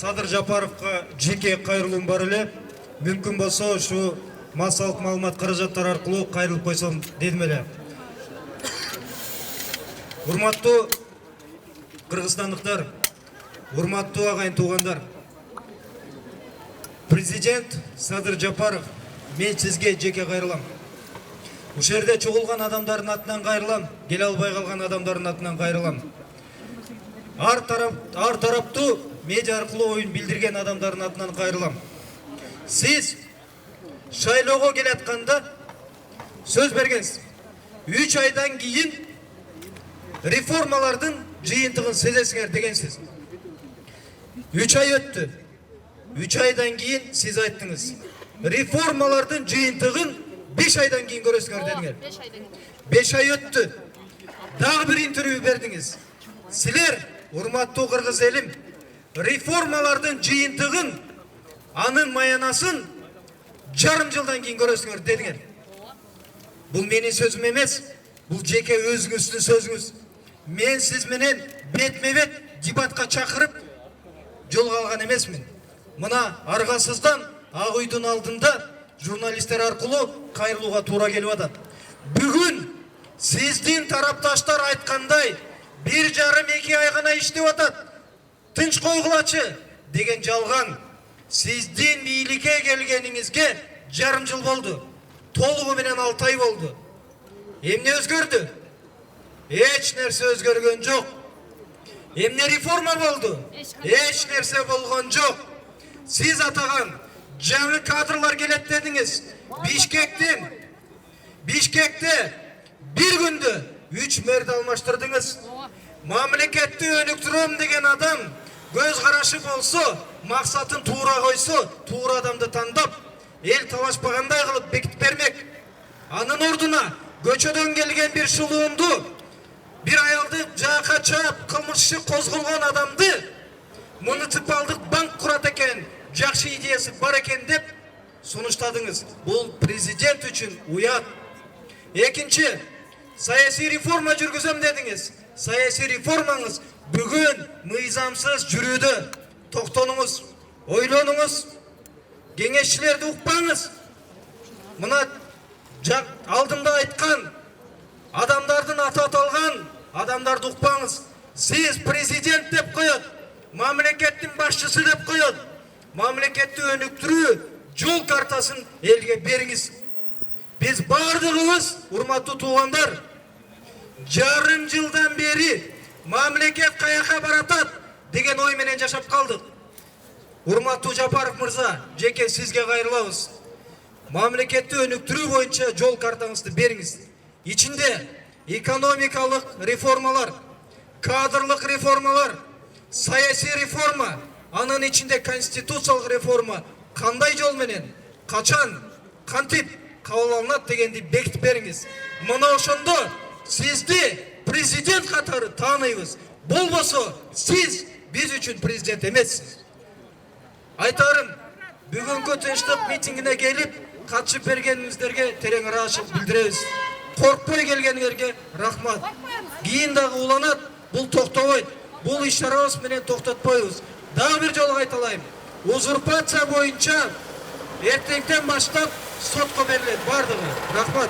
Садыр Жапаровқа жеке кайрылуум бар эле. Мүмкүн болсо ушу массалык маалымат каражаттары аркылуу кайрылып койсом дедим эле. Урматтуу кыргызстандыктар, урматтуу агайын туугандар. Президент Садыр Жапаров, мен сизге жеке кайрылам. Ушул жерде чогулган адамдардын атынан кайрылам, келе албай калган адамдардын атынан кайрылам. Ар тараптуу медиа аркылуу оюн билдирген адамдардын атынан кайрылам. Сиз шайлоого келатканда сөз бергенсиз. 3 айдан кийин реформалардын жыйынтыгын сезесиңер дегенсиз. 3 ай өттү. 3 айдан кийин сиз айттыңыз. Реформалардын жыйынтыгын 5 айдан кийин көрөсүңөр дедиңер. 5 ай өттү. Дагы бир интервью бердиңиз. Силер, урматтуу кыргыз элим, реформалардын жыйынтыгын, анын маянасын жарым жылдан кийин көрөсүңөр дедиңер. Бул менин сөзүм эмес, бул жеке өзүңүздүн сөзүңүз. Мен сиз менен бетме-бет дебатка чакырып жолго алган эмесмин. Мына аргасыздан Ак үйдүн алдында журналисттер аркылуу кайрылууга туура келип атат. Бүгүн сиздин тарапташтар айткандай 1,5-2 ай гана иштеп атат. Тынч койгулачы деген жалган. Сиздин бийликке келгениңизге жарым жыл болду. Толугу менен 6 ай болду. Эмне өзгөрдү? Эч нерсе өзгөргөн жок. Эмне реформа болду? Эч нерсе болгон жок. Сиз атаган жаңы кадрлар келет дедиңиз. Бишкекте бир күндө 3 мэрди алмаштырдыңыз. Мамлекетти өнүктүрөм деген адам көз карашы болсо, максатын туура койсо, туура адамды тандап, эл талашпагандай кылып бекитип бермек. Анын ордуна көчөдөн келген бир шулуунду, бир аялды жаакка чаап, кылмыш иши козголгон адамды муниципалдык банк курат экен, жакшы идеясы бар экен деп сунуштадыңыз. Бул президент үчүн уят. Экинчи, саясий реформа жүргүзөм дедиңиз. Саясий реформаңыз бүгүн мыйзамсыз жүрүүдө. Токтонуңуз, ойлонуңуз, кеңешчилерди укпаңыз. Мына алдымда айткан адамдардын аты аталган адамдарды укпаңыз. Сиз президент деп коет, мамлекеттин башчысы деп коет. Мамлекетти өнүктүрүү жол картасын элге бериңиз. Биз бардыгыбыз, урматтуу туугандар, жарым жылдан бери мамлекет каяка баратат деген ой менен жашап калдык. Урматтуу Жапаров мырза, жеке сизге кайрылабыз. Мамлекетти өнүктүрүү боюнча жол картаңызды бериңиз. Ичинде экономикалык реформалар, кадрлык реформалар, саясий реформа, анын ичинде конституциялык реформа кандай жол менен, качан, кантип кабыл алынат дегенди бекитип бериңиз. Мына ошондо сизди президент катары тааныйбыз. Болбосо сиз биз үчүн президент эмессиз. Айтарым, бүгүнкү тынчтык митингине келип катышып бергениңиздерге терең ыраазычылык билдиребиз. Коркпой келгениңерге рахмат. Кийин дагы уланат, бул токтобойт. Бул иш-чарабыз менен токтотпойбуз. Дагы бир жолу айталайм. Узурпация боюнча эртеңден баштап сотко берилет бардыгы. Рахмат.